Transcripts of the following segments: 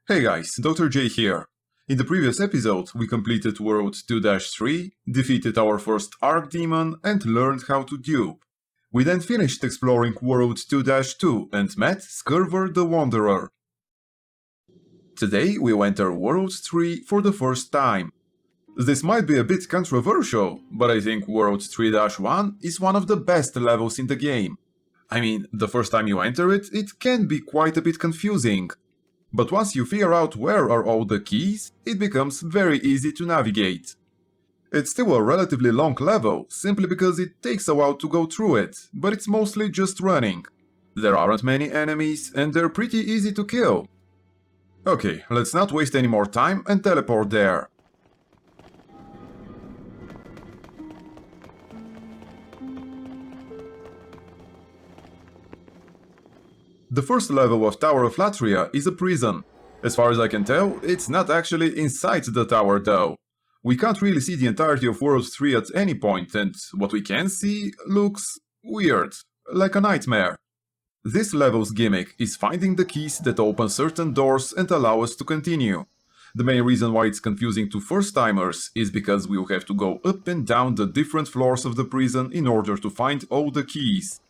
Hey guys, Dr. J here. In the previous episode, we completed World 2-3, defeated our first Archdemon, and learned how to dupe. We then finished exploring World 2-2 and met Scurver the Wanderer. Today we enter World 3 for the first time. This might be a bit controversial, but I think World 3-1 is one of the best levels in the game. I mean, the first time you enter it, it can be quite a bit confusing. But once you figure out where are all the keys, it becomes very easy to navigate. It's still a relatively long level, simply because it takes a while to go through it, but it's mostly just running. There aren't many enemies, and they're pretty easy to kill. Okay, let's not waste any more time and teleport there. The first level of Tower of Latria is a prison. As far as I can tell, it's not actually inside the tower though. We can't really see the entirety of World 3 at any point, and what we can see looks weird, like a nightmare. This level's gimmick is finding the keys that open certain doors and allow us to continue. The main reason why it's confusing to first-timers is because we'll have to go up and down the different floors of the prison in order to find all the keys.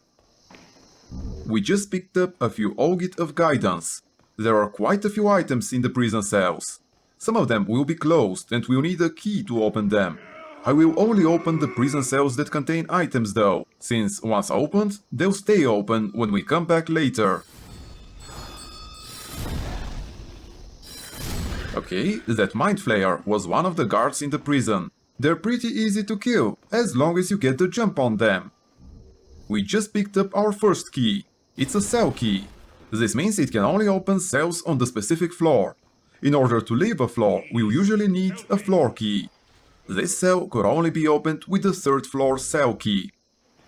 We just picked up a few Ogit of Guidance. There are quite a few items in the prison cells. Some of them will be closed and we'll need a key to open them. I will only open the prison cells that contain items though, since once opened, they'll stay open when we come back later. Okay, that Mind Flayer was one of the guards in the prison. They're pretty easy to kill, as long as you get the jump on them. We just picked up our first key. It's a cell key. This means it can only open cells on the specific floor. In order to leave a floor, we'll usually need a floor key. This cell could only be opened with the third floor cell key.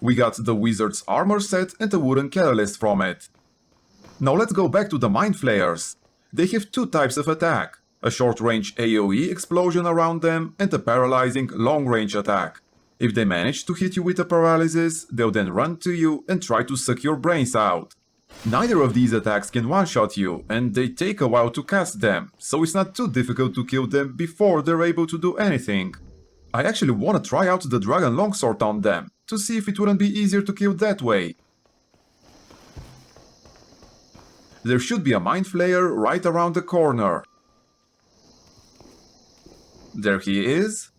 We got the wizard's armor set and a wooden catalyst from it. Now let's go back to the Mind Flayers. They have two types of attack. A short-range AoE explosion around them and a paralyzing long-range attack. If they manage to hit you with a paralysis, they'll then run to you and try to suck your brains out. Neither of these attacks can one-shot you, and they take a while to cast them, so it's not too difficult to kill them before they're able to do anything. I actually want to try out the Dragon Longsword on them, to see if it wouldn't be easier to kill that way. There should be a Mind Flayer right around the corner. There he is.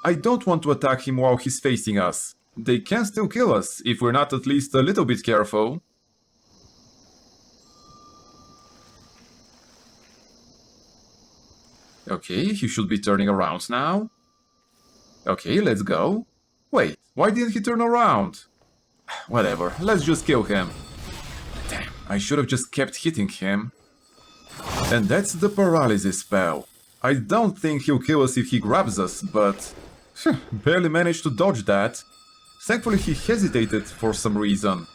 I don't want to attack him while he's facing us. They can still kill us, if we're not at least a little bit careful. Okay, he should be turning around now. Okay, let's go. Wait, why didn't he turn around? Whatever, let's just kill him. Damn, I should have just kept hitting him. And that's the paralysis spell. I don't think he'll kill us if he grabs us, but... barely managed to dodge that. Thankfully he hesitated for some reason.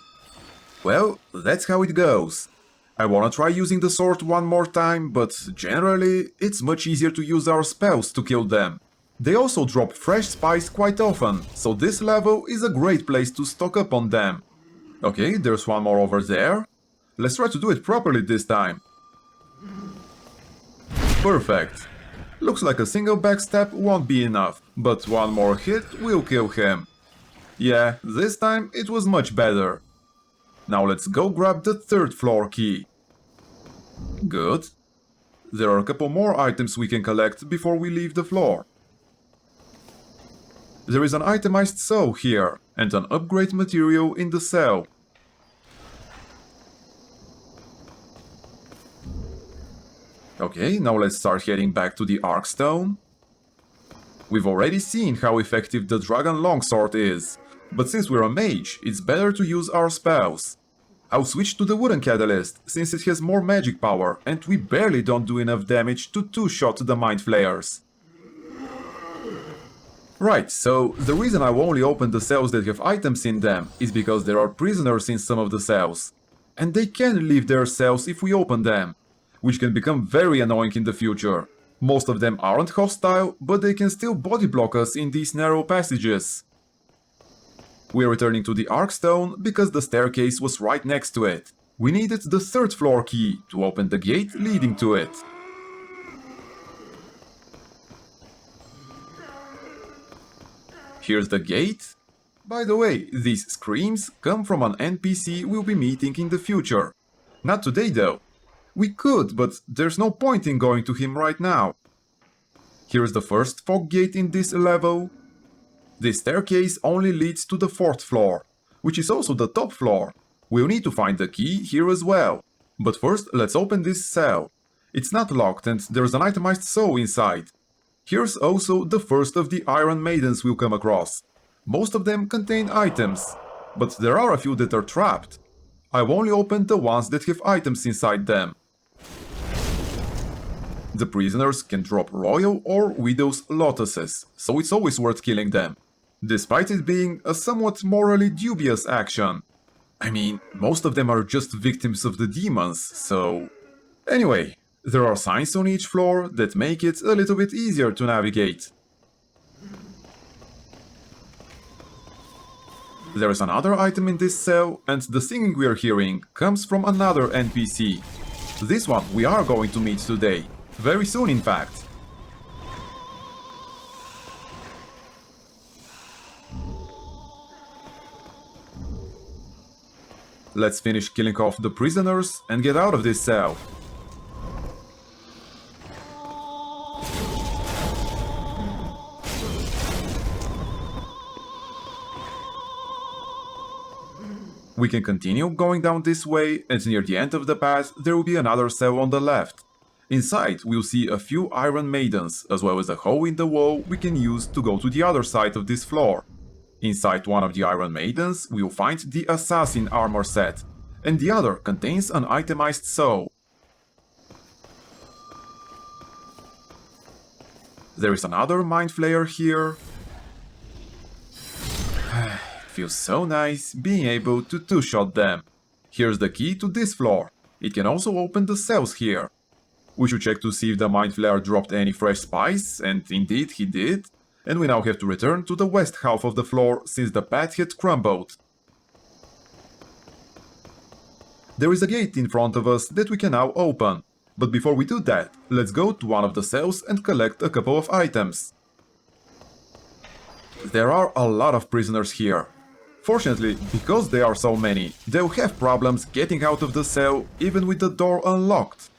Well, that's how it goes. I wanna try using the sword one more time, but generally it's much easier to use our spells to kill them. They also drop fresh spice quite often, so this level is a great place to stock up on them. Okay, there's one more over there. Let's try to do it properly this time. Perfect. Looks like a single backstab won't be enough, but one more hit will kill him. Yeah, this time it was much better. Now let's go grab the third floor key. Good. There are a couple more items we can collect before we leave the floor. There is an itemized soul here, and an upgrade material in the cell. Okay, now let's start heading back to the Arkstone. We've already seen how effective the Dragon Longsword is, but since we're a mage, it's better to use our spells. I'll switch to the Wooden Catalyst, since it has more magic power, and we barely don't do enough damage to two-shot the Mind Flayers. Right, so the reason I only open the cells that have items in them is because there are prisoners in some of the cells. And they can leave their cells if we open them, which can become very annoying in the future. Most of them aren't hostile, but they can still body block us in these narrow passages. We're returning to the Arkstone because the staircase was right next to it. We needed the third floor key to open the gate leading to it. Here's the gate. By the way, these screams come from an NPC we'll be meeting in the future. Not today though. We could, but there's no point in going to him right now. Here's the first fog gate in this level. This staircase only leads to the 4th floor, which is also the top floor. We'll need to find the key here as well. But first, let's open this cell. It's not locked and there's an itemized saw inside. Here's also the first of the Iron Maidens we'll come across. Most of them contain items, but there are a few that are trapped. I've only opened the ones that have items inside them. The prisoners can drop royal or widow's lotuses, so it's always worth killing them, despite it being a somewhat morally dubious action. I mean, most of them are just victims of the demons, so... Anyway, there are signs on each floor that make it a little bit easier to navigate. There is another item in this cell, and the singing we are hearing comes from another NPC. This one we are going to meet today. Very soon, in fact. Let's finish killing off the prisoners and get out of this cell. We can continue going down this way, and near the end of the path there will be another cell on the left. Inside we'll see a few Iron Maidens, as well as a hole in the wall we can use to go to the other side of this floor. Inside one of the Iron Maidens we'll find the Assassin armor set, and the other contains an itemized saw. There is another Mind Flayer here. It feels so nice being able to two-shot them. Here's the key to this floor. It can also open the cells here. We should check to see if the Mind Flayer dropped any fresh spice, and indeed he did. And we now have to return to the west half of the floor since the path had crumbled. There is a gate in front of us that we can now open. But before we do that, let's go to one of the cells and collect a couple of items. There are a lot of prisoners here. Fortunately, because there are so many, they'll have problems getting out of the cell even with the door unlocked.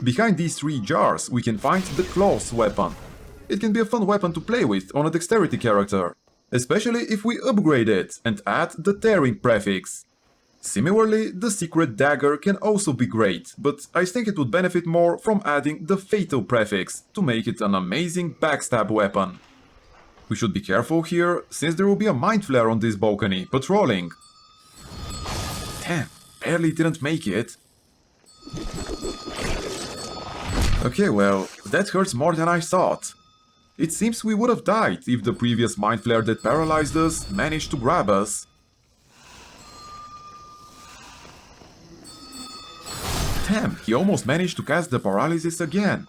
Behind these 3 jars we can find the Claws weapon. It can be a fun weapon to play with on a dexterity character, especially if we upgrade it and add the Tearing prefix. Similarly, the Secret Dagger can also be great, but I think it would benefit more from adding the Fatal prefix to make it an amazing backstab weapon. We should be careful here, since there will be a Mind Flayer on this balcony patrolling. Damn, barely didn't make it. Okay, well, that hurts more than I thought. It seems we would have died if the previous Mind Flayer that paralyzed us managed to grab us. Damn, he almost managed to cast the paralysis again.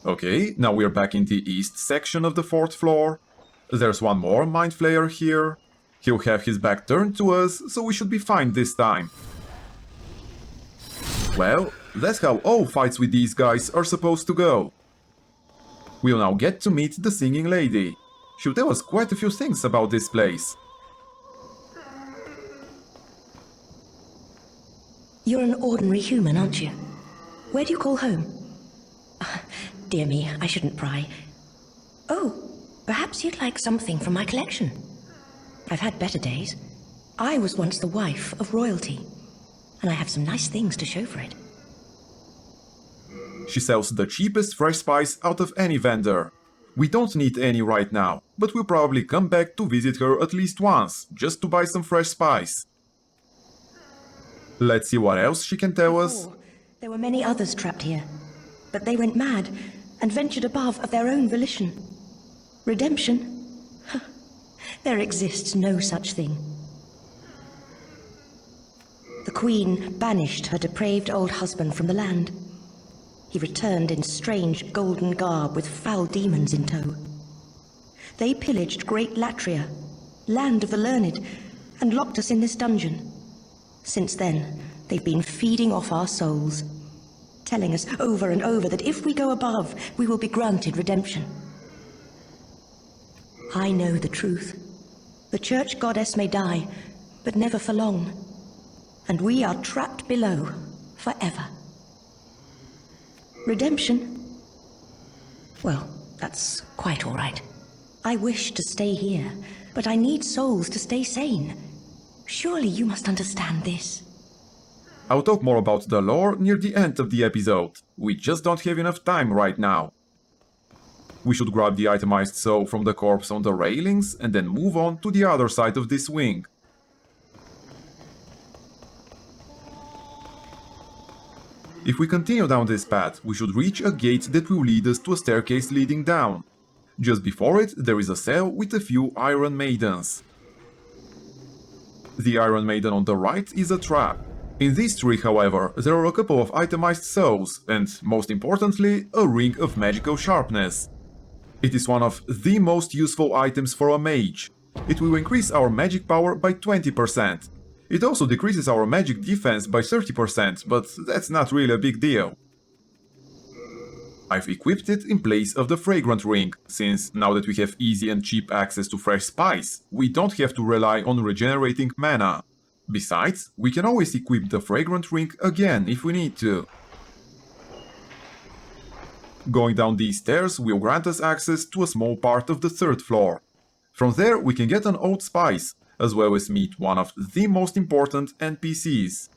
Okay, now we're back in the east section of the 4th floor. There's one more Mind Flayer here. He'll have his back turned to us, so we should be fine this time. Well, that's how all fights with these guys are supposed to go. We'll now get to meet the singing lady. She'll tell us quite a few things about this place. You're an ordinary human, aren't you? Where do you call home? Dear me, I shouldn't pry. Oh, perhaps you'd like something from my collection. I've had better days. I was once the wife of royalty, and I have some nice things to show for it. She sells the cheapest fresh spice out of any vendor. We don't need any right now, but we'll probably come back to visit her at least once, just to buy some fresh spice. Let's see what else she can tell us. There were many others trapped here, but they went mad and ventured above of their own volition. Redemption? There exists no such thing. The Queen banished her depraved old husband from the land. He returned in strange golden garb with foul demons in tow. They pillaged great Latria, land of the learned, and locked us in this dungeon. Since then, they've been feeding off our souls, telling us over and over that if we go above, we will be granted redemption. I know the truth. The church goddess may die, but never for long. And we are trapped below, forever. Redemption? Well, that's quite all right. I wish to stay here, but I need souls to stay sane. Surely you must understand this. I'll talk more about the lore near the end of the episode. We just don't have enough time right now. We should grab the itemized soul from the corpse on the railings and then move on to the other side of this wing. If we continue down this path, we should reach a gate that will lead us to a staircase leading down. Just before it, there is a cell with a few Iron Maidens. The Iron Maiden on the right is a trap. In this tree, however, there are a couple of itemized souls and, most importantly, a ring of magical sharpness. It is one of the most useful items for a mage. It will increase our magic power by 20%. It also decreases our magic defense by 30%, but that's not really a big deal. I've equipped it in place of the Fragrant Ring, since now that we have easy and cheap access to fresh spice, we don't have to rely on regenerating mana. Besides, we can always equip the Fragrant Ring again if we need to. Going down these stairs will grant us access to a small part of the third floor. From there we can get an old spice, as well as meet one of the most important NPCs.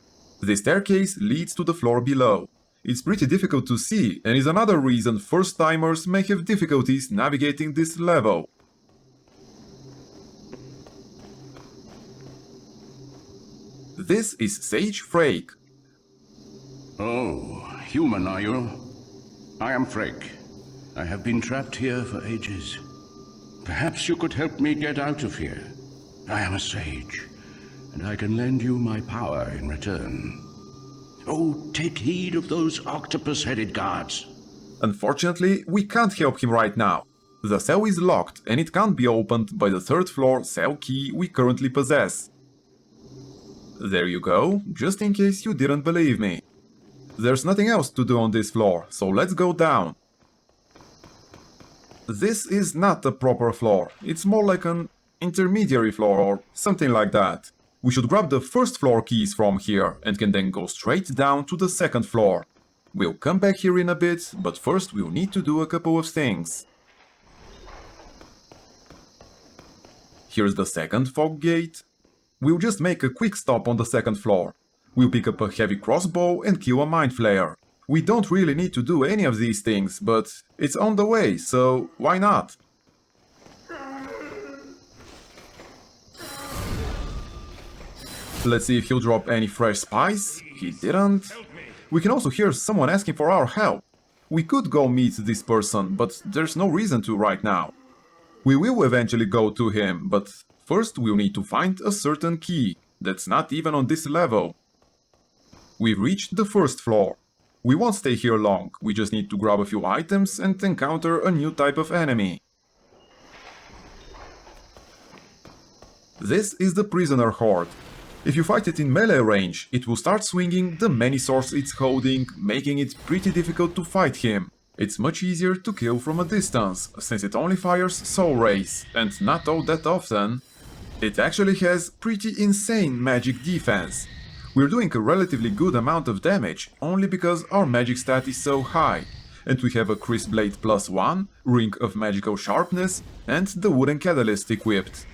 The staircase leads to the floor below. It's pretty difficult to see and is another reason first-timers may have difficulties navigating this level. This is Sage Frake. Oh, human are you? I am Frake. I have been trapped here for ages. Perhaps you could help me get out of here. I am a sage, and I can lend you my power in return. Oh, take heed of those octopus-headed guards. Unfortunately, we can't help him right now. The cell is locked and it can't be opened by the third floor cell key we currently possess. There you go, just in case you didn't believe me. There's nothing else to do on this floor, so let's go down. This is not a proper floor, it's more like an intermediary floor or something like that. We should grab the first floor keys from here and can then go straight down to the second floor. We'll come back here in a bit, but first we'll need to do a couple of things. Here's the second fog gate. We'll just make a quick stop on the second floor. We'll pick up a heavy crossbow and kill a mind flayer. We don't really need to do any of these things, but it's on the way, so why not? Let's see if he'll drop any fresh spice. He didn't. We can also hear someone asking for our help. We could go meet this person, but there's no reason to right now. We will eventually go to him, but first we'll need to find a certain key that's not even on this level. We've reached the first floor. We won't stay here long, we just need to grab a few items and encounter a new type of enemy. This is the Prisoner Horde. If you fight it in melee range, it will start swinging the many swords it's holding, making it pretty difficult to fight him. It's much easier to kill from a distance, since it only fires soul rays, and not all that often. It actually has pretty insane magic defense. We're doing a relatively good amount of damage, only because our magic stat is so high, and we have a Crisp Blade +1, Ring of Magical Sharpness, and the Wooden Catalyst equipped.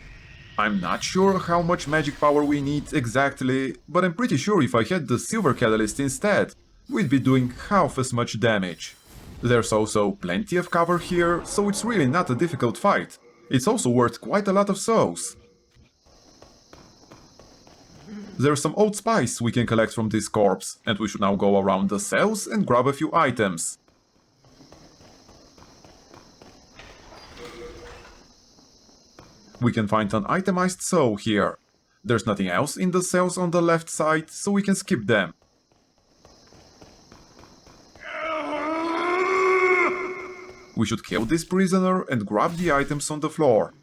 I'm not sure how much magic power we need exactly, but I'm pretty sure if I had the Silver Catalyst instead, we'd be doing half as much damage. There's also plenty of cover here, so it's really not a difficult fight. It's also worth quite a lot of souls. There's some old spice we can collect from this corpse, and we should now go around the cells and grab a few items. We can find an itemized soul here. There's nothing else in the cells on the left side, so we can skip them. We should kill this prisoner and grab the items on the floor.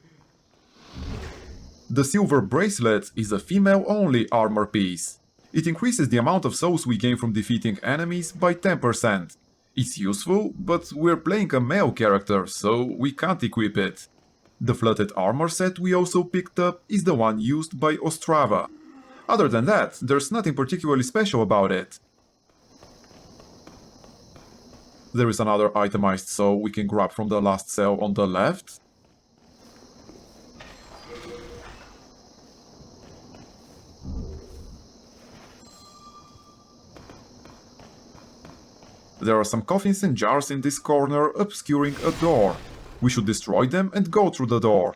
The silver bracelet is a female-only armor piece. It increases the amount of souls we gain from defeating enemies by 10%. It's useful, but we're playing a male character, so we can't equip it. The flooded armor set we also picked up is the one used by Ostrava. Other than that, there's nothing particularly special about it. There is another itemized soul we can grab from the last cell on the left. There are some coffins and jars in this corner obscuring a door. We should destroy them and go through the door.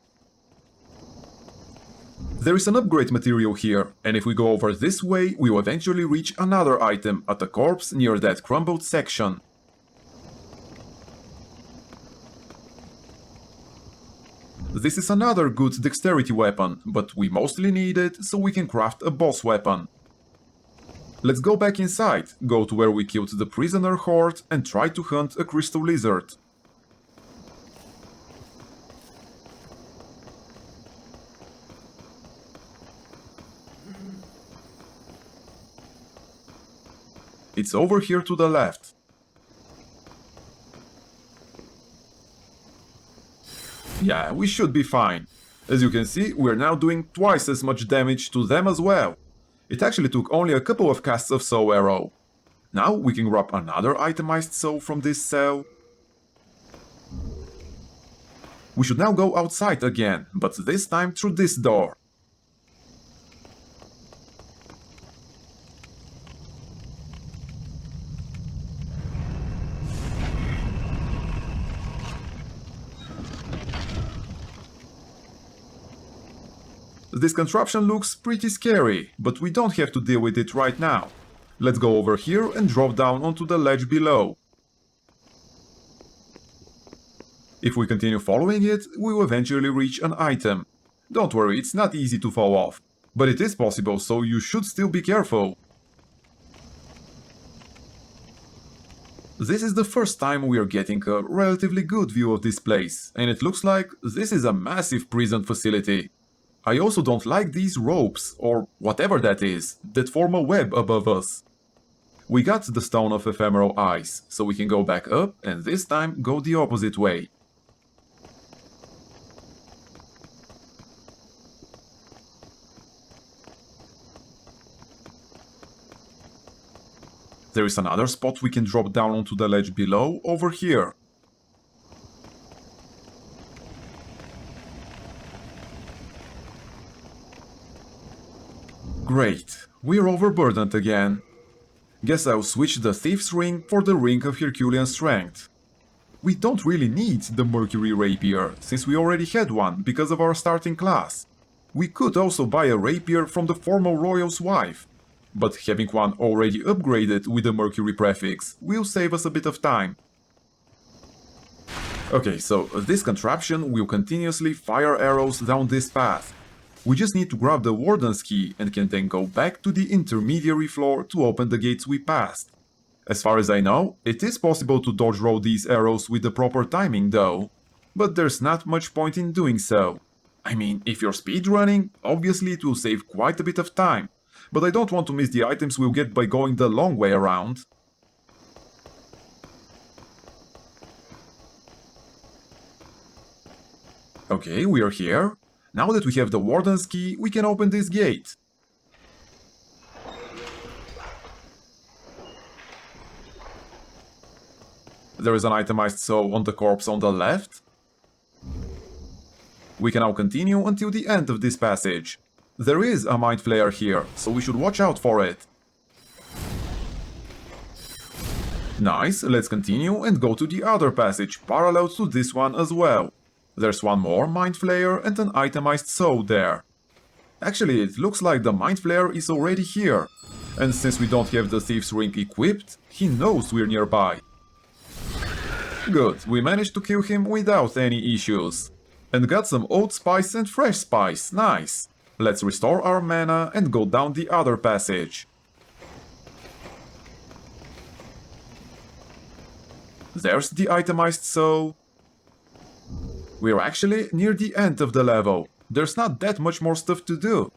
There is an upgrade material here, and if we go over this way, we will eventually reach another item at a corpse near that crumbled section. This is another good dexterity weapon, but we mostly need it so we can craft a boss weapon. Let's go back inside, go to where we killed the prisoner horde and try to hunt a crystal lizard. It's over here to the left. Yeah, we should be fine. As you can see, we're now doing twice as much damage to them as well. It actually took only a couple of casts of Soul Arrow. Now we can grab another itemized soul from this cell. We should now go outside again, but this time through this door. This contraption looks pretty scary, but we don't have to deal with it right now. Let's go over here and drop down onto the ledge below. If we continue following it, we will eventually reach an item. Don't worry, it's not easy to fall off, but it is possible, so you should still be careful. This is the first time we are getting a relatively good view of this place, and it looks like this is a massive prison facility. I also don't like these ropes, or whatever that is, that form a web above us. We got the Stone of Ephemeral Eyes, so we can go back up and this time go the opposite way. There is another spot we can drop down onto the ledge below, over here. Great, we're overburdened again. Guess I'll switch the Thief's Ring for the Ring of Herculean Strength. We don't really need the Mercury Rapier, since we already had one because of our starting class. We could also buy a rapier from the former royal's wife, but having one already upgraded with the Mercury prefix will save us a bit of time. Okay, so this contraption will continuously fire arrows down this path. We just need to grab the Warden's key and can then go back to the intermediary floor to open the gates we passed. As far as I know, it is possible to dodge roll these arrows with the proper timing though, but there's not much point in doing so. I mean, if you're speedrunning, obviously it will save quite a bit of time, but I don't want to miss the items we'll get by going the long way around. Okay, we are here. Now that we have the Warden's key, we can open this gate. There is an itemized soul on the corpse on the left. We can now continue until the end of this passage. There is a Mind Flayer here, so we should watch out for it. Nice, let's continue and go to the other passage parallel to this one as well. There's one more Mind Flayer and an itemized soul there. Actually, it looks like the Mind Flayer is already here. And since we don't have the Thief's Ring equipped, he knows we're nearby. Good, we managed to kill him without any issues. And got some old spice and fresh spice, nice. Let's restore our mana and go down the other passage. There's the itemized soul. We're actually near the end of the level. There's not that much more stuff to do.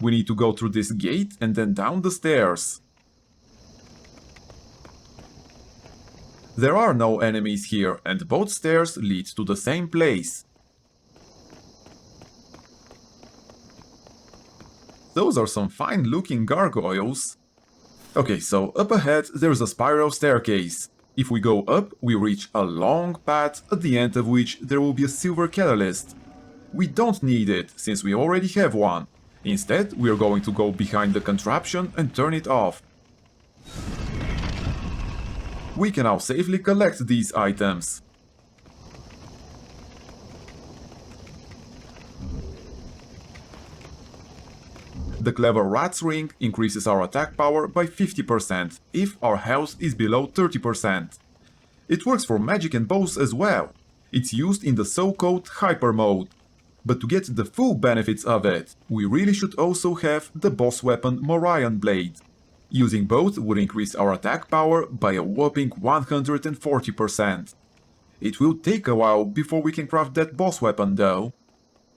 We need to go through this gate and then down the stairs. There are no enemies here, and both stairs lead to the same place. Those are some fine-looking gargoyles. Okay, so up ahead there's a spiral staircase. If we go up, we reach a long path at the end of which there will be a silver catalyst. We don't need it, since we already have one. Instead, we are going to go behind the contraption and turn it off. We can now safely collect these items. The Clever Rat's Ring increases our attack power by 50% if our health is below 30%. It works for magic and bows as well. It's used in the so-called Hyper mode. But to get the full benefits of it, we really should also have the boss weapon Morion Blade. Using both would increase our attack power by a whopping 140%. It will take a while before we can craft that boss weapon though.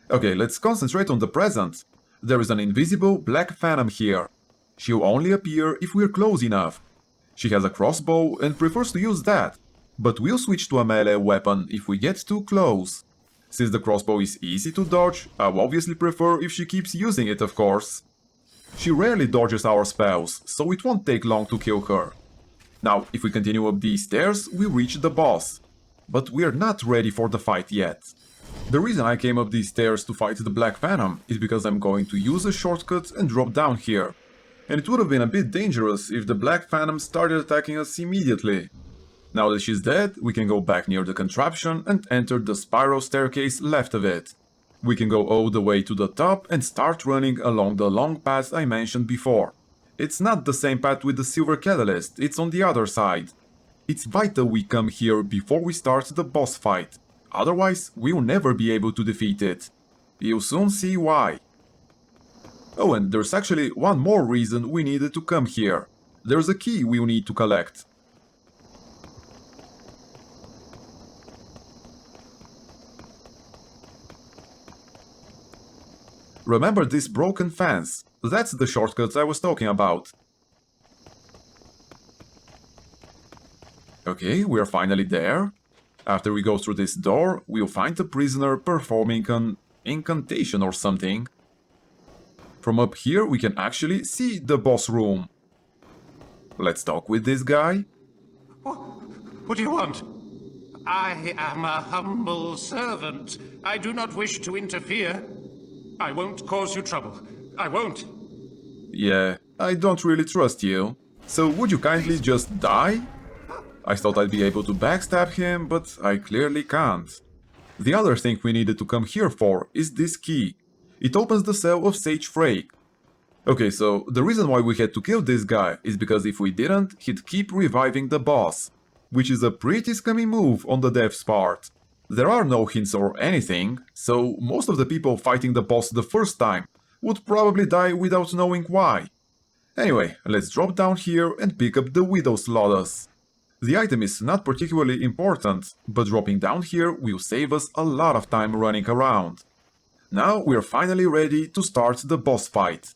Okay, let's concentrate on the present. There is an invisible Black Phantom here. She'll only appear if we're close enough. She has a crossbow and prefers to use that, but we'll switch to a melee weapon if we get too close. Since the crossbow is easy to dodge, I'll obviously prefer if she keeps using it, of course. She rarely dodges our spells, so it won't take long to kill her. Now, if we continue up these stairs, we reach the boss. But we're not ready for the fight yet. The reason I came up these stairs to fight the Black Phantom is because I'm going to use a shortcut and drop down here. And it would have been a bit dangerous if the Black Phantom started attacking us immediately. Now that she's dead, we can go back near the contraption and enter the spiral staircase left of it. We can go all the way to the top and start running along the long path I mentioned before. It's not the same path with the silver catalyst, it's on the other side. It's vital we come here before we start the boss fight. Otherwise, we'll never be able to defeat it. You'll soon see why. Oh, and there's actually one more reason we needed to come here. There's a key we'll need to collect. Remember this broken fence? That's the shortcut I was talking about. Okay, we are finally there. After we go through this door, we'll find the prisoner performing an incantation or something. From up here we can actually see the boss room. Let's talk with this guy. What do you want? I am a humble servant. I do not wish to interfere. I won't cause you trouble. I won't. Yeah, I don't really trust you. So would you kindly just die? I thought I'd be able to backstab him, but I clearly can't. The other thing we needed to come here for is this key. It opens the cell of Sage Frake. Okay, so the reason why we had to kill this guy is because if we didn't, he'd keep reviving the boss. Which is a pretty scummy move on the dev's part. There are no hints or anything, so most of the people fighting the boss the first time would probably die without knowing why. Anyway, let's drop down here and pick up the Widow's Lotus. The item is not particularly important, but dropping down here will save us a lot of time running around. Now we're finally ready to start the boss fight.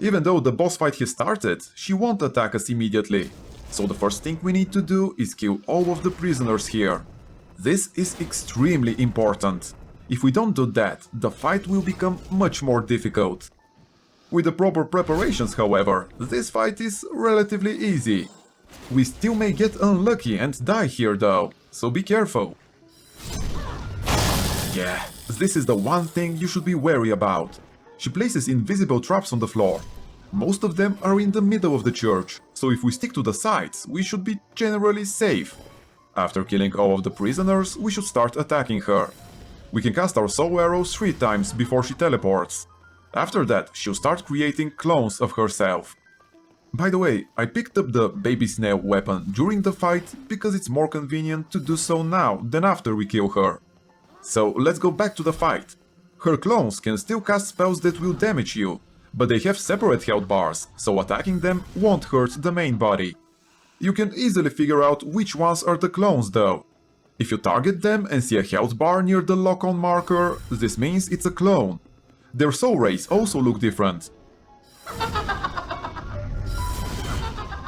Even though the boss fight has started, she won't attack us immediately. So the first thing we need to do is kill all of the prisoners here. This is extremely important. If we don't do that, the fight will become much more difficult. With the proper preparations, however, this fight is relatively easy. We still may get unlucky and die here though, so be careful. Yeah, this is the one thing you should be wary about. She places invisible traps on the floor. Most of them are in the middle of the church, so if we stick to the sides, we should be generally safe. After killing all of the prisoners, we should start attacking her. We can cast our soul arrows 3 times before she teleports. After that, she'll start creating clones of herself. By the way, I picked up the baby snail weapon during the fight because it's more convenient to do so now than after we kill her. So let's go back to the fight. Her clones can still cast spells that will damage you, but they have separate health bars, so attacking them won't hurt the main body. You can easily figure out which ones are the clones though. If you target them and see a health bar near the lock-on marker, this means it's a clone. Their soul rays also look different.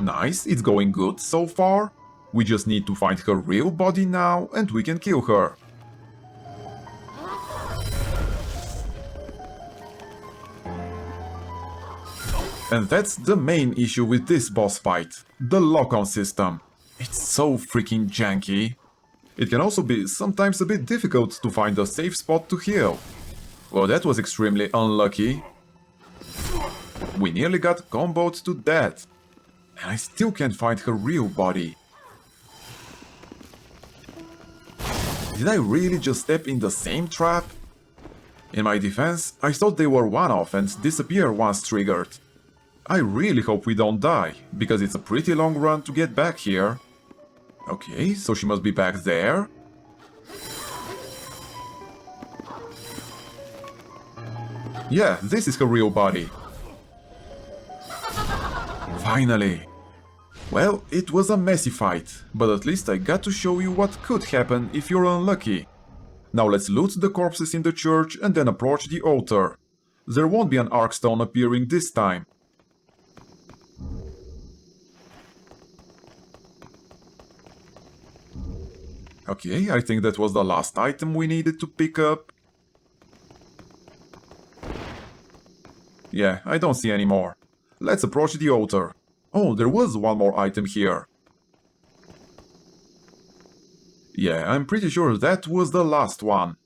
Nice, it's going good so far. We just need to find her real body now and we can kill her. And that's the main issue with this boss fight, the lock-on system. It's so freaking janky. It can also be sometimes a bit difficult to find a safe spot to heal. Well, that was extremely unlucky. We nearly got comboed to death. And I still can't find her real body. Did I really just step in the same trap? In my defense, I thought they were one-off and disappear once triggered. I really hope we don't die, because it's a pretty long run to get back here. Okay, so she must be back there. Yeah, this is her real body. Finally! Well, it was a messy fight, but at least I got to show you what could happen if you're unlucky. Now let's loot the corpses in the church and then approach the altar. There won't be an Arkstone appearing this time. Okay, I think that was the last item we needed to pick up. Yeah, I don't see any more. Let's approach the altar. Oh, there was one more item here. Yeah, I'm pretty sure that was the last one.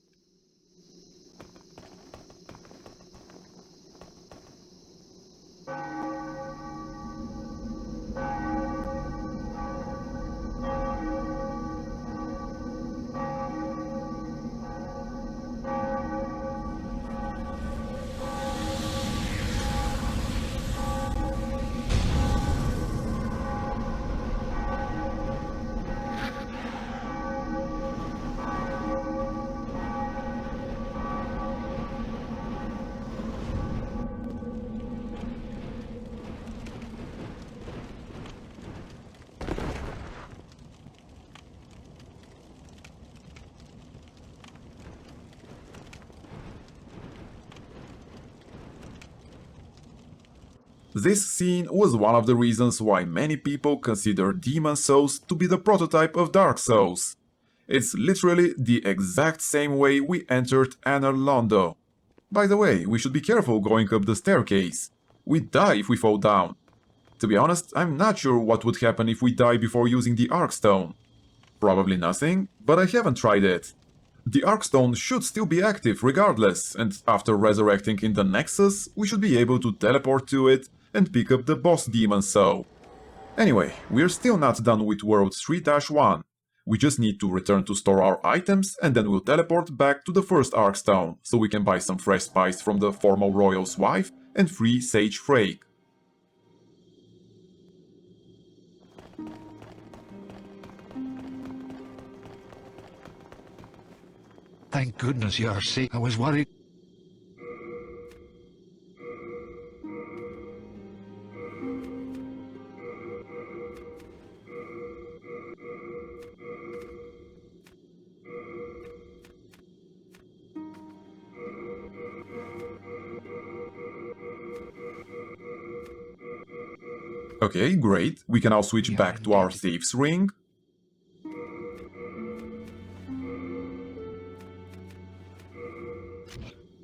This scene was one of the reasons why many people consider Demon Souls to be the prototype of Dark Souls. It's literally the exact same way we entered Anor Londo. By the way, we should be careful going up the staircase. We die if we fall down. To be honest, I'm not sure what would happen if we die before using the Arkstone. Probably nothing, but I haven't tried it. The Arkstone should still be active regardless, and after resurrecting in the Nexus, we should be able to teleport to it and pick up the boss demon soul. Anyway, we're still not done with World 3-1. We just need to return to store our items and then we'll teleport back to the first Arkstone, so we can buy some fresh spice from the former royal's wife and free Sage Frake. Thank goodness you're safe. I was worried. Okay, great. We can now switch back to our Thieves' Ring.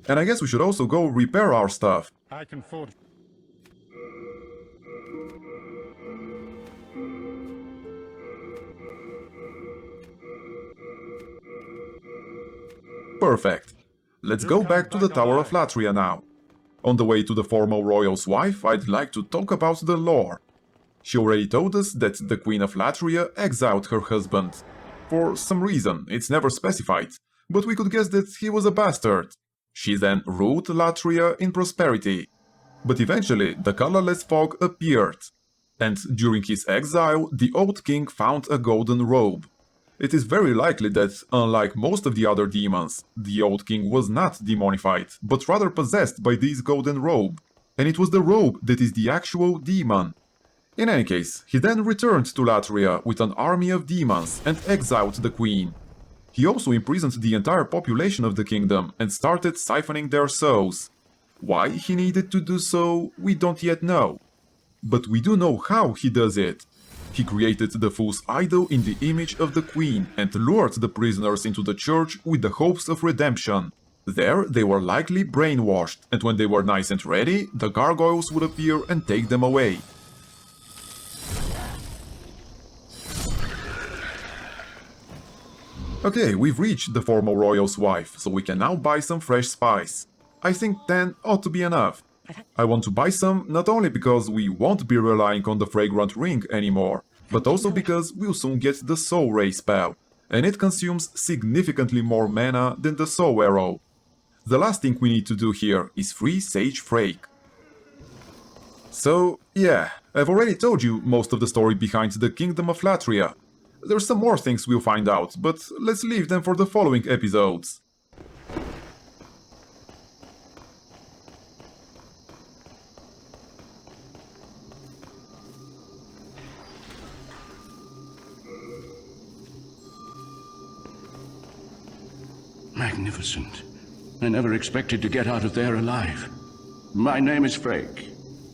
And I guess we should also go repair our stuff. I can forge. Perfect. Let's go back to the Tower of Latria now. On the way to the former royal's wife, I'd like to talk about the lore. She already told us that the Queen of Latria exiled her husband. For some reason, it's never specified, but we could guess that he was a bastard. She then ruled Latria in prosperity. But eventually, the colorless fog appeared. And during his exile, the old king found a golden robe. It is very likely that, unlike most of the other demons, the old king was not demonified, but rather possessed by this golden robe. And it was the robe that is the actual demon. In any case, he then returned to Latria with an army of demons and exiled the queen. He also imprisoned the entire population of the kingdom and started siphoning their souls. Why he needed to do so, we don't yet know. But we do know how he does it. He created the fool's idol in the image of the queen and lured the prisoners into the church with the hopes of redemption. There they were likely brainwashed, and when they were nice and ready, the gargoyles would appear and take them away. Okay, we've reached the former royal's wife, so we can now buy some fresh spice. I think 10 ought to be enough. I want to buy some not only because we won't be relying on the fragrant ring anymore, but also because we'll soon get the soul ray spell, and it consumes significantly more mana than the soul arrow. The last thing we need to do here is free Sage Frake. So, yeah, I've already told you most of the story behind the Kingdom of Latria. There's some more things we'll find out, but let's leave them for the following episodes. Magnificent. I never expected to get out of there alive. My name is Frake.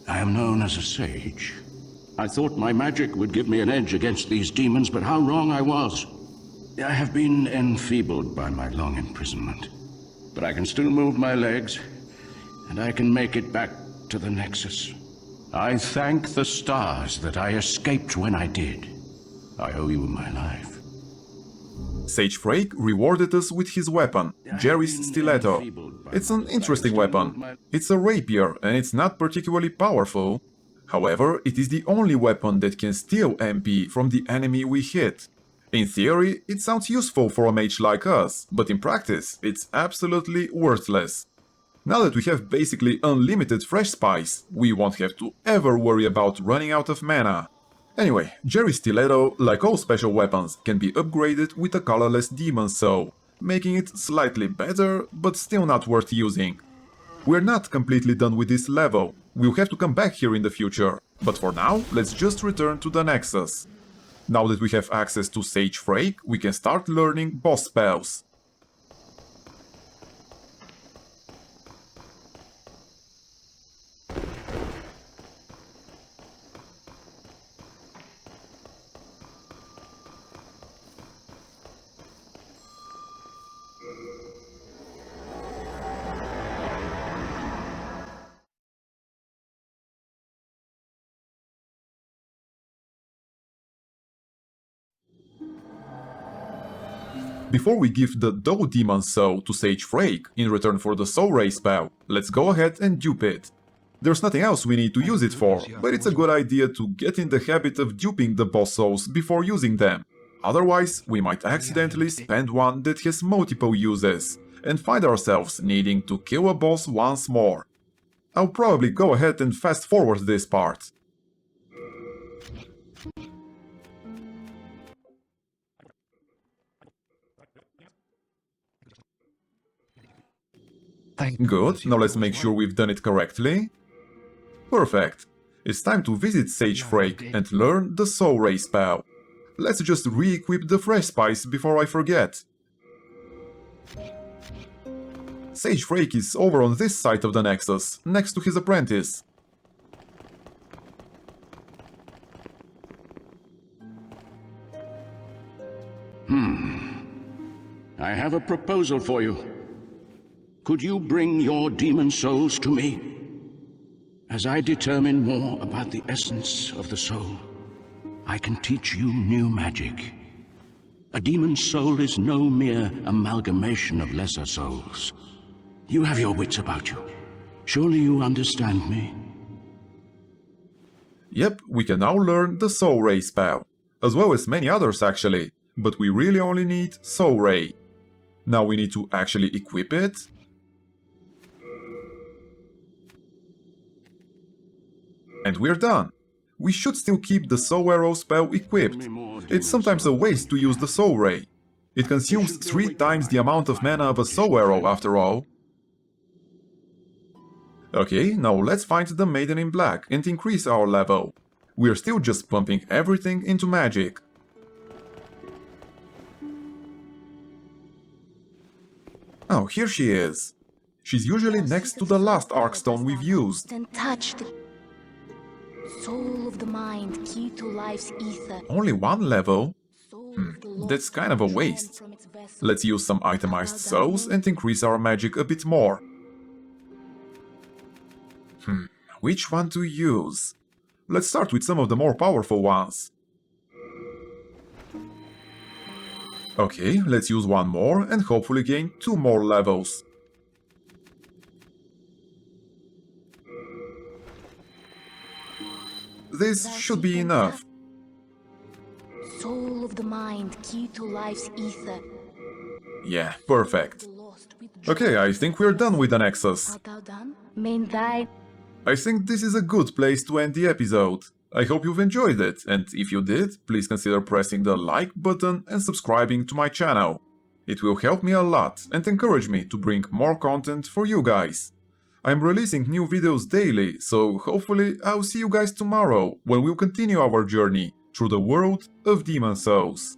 I am known as a sage. I thought my magic would give me an edge against these demons, but how wrong I was. I have been enfeebled by my long imprisonment, but I can still move my legs, and I can make it back to the Nexus. I thank the stars that I escaped when I did. I owe you my life. Sage Frake rewarded us with his weapon, Jerry's Stiletto. It's an interesting weapon. It's a rapier and it's not particularly powerful. However, it is the only weapon that can steal MP from the enemy we hit. In theory, it sounds useful for a mage like us, but in practice, it's absolutely worthless. Now that we have basically unlimited fresh spice, we won't have to ever worry about running out of mana. Anyway, Jerry's Stiletto, like all special weapons, can be upgraded with a colorless demon soul, making it slightly better, but still not worth using. We're not completely done with this level, we'll have to come back here in the future, but for now, let's just return to the Nexus. Now that we have access to Sage Frake, we can start learning boss spells. Before we give the Doe Demon Soul to Sage Frake in return for the Soul Ray spell, let's go ahead and dupe it. There's nothing else we need to use it for, but it's a good idea to get in the habit of duping the boss souls before using them. Otherwise, we might accidentally spend one that has multiple uses, and find ourselves needing to kill a boss once more. I'll probably go ahead and fast forward this part. Good, now let's make sure we've done it correctly. Perfect. It's time to visit Sage Frake and learn the Soul Ray spell. Let's just re-equip the fresh spice before I forget. Sage Frake is over on this side of the Nexus, next to his apprentice. I have a proposal for you. Could you bring your demon souls to me? As I determine more about the essence of the soul, I can teach you new magic. A demon's soul is no mere amalgamation of lesser souls. You have your wits about you. Surely you understand me? Yep, we can now learn the Soul Ray spell, as well as many others actually, but we really only need Soul Ray. Now we need to actually equip it. And we're done. We should still keep the Soul Arrow spell equipped. It's sometimes a waste to use the Soul Ray. It consumes 3 times the amount of mana of a Soul Arrow after all. Okay, now let's find the Maiden in Black and increase our level. We're still just pumping everything into magic. Oh, here she is. She's usually next to the last Arkstone we've used. And touch the soul of the mind, key to life's ether. Only 1 level? That's kind of a waste. Let's use some itemized souls and increase our magic a bit more. Which one to use? Let's start with some of the more powerful ones. Okay, let's use 1 more and hopefully gain 2 more levels. This should be enough. Soul of the mind, key to life's ether. Yeah, perfect. Okay, I think we're done with the Nexus. Art thou done? Main thy I think this is a good place to end the episode. I hope you've enjoyed it, and if you did, please consider pressing the like button and subscribing to my channel. It will help me a lot and encourage me to bring more content for you guys. I'm releasing new videos daily, so hopefully I'll see you guys tomorrow when we'll continue our journey through the world of Demon Souls.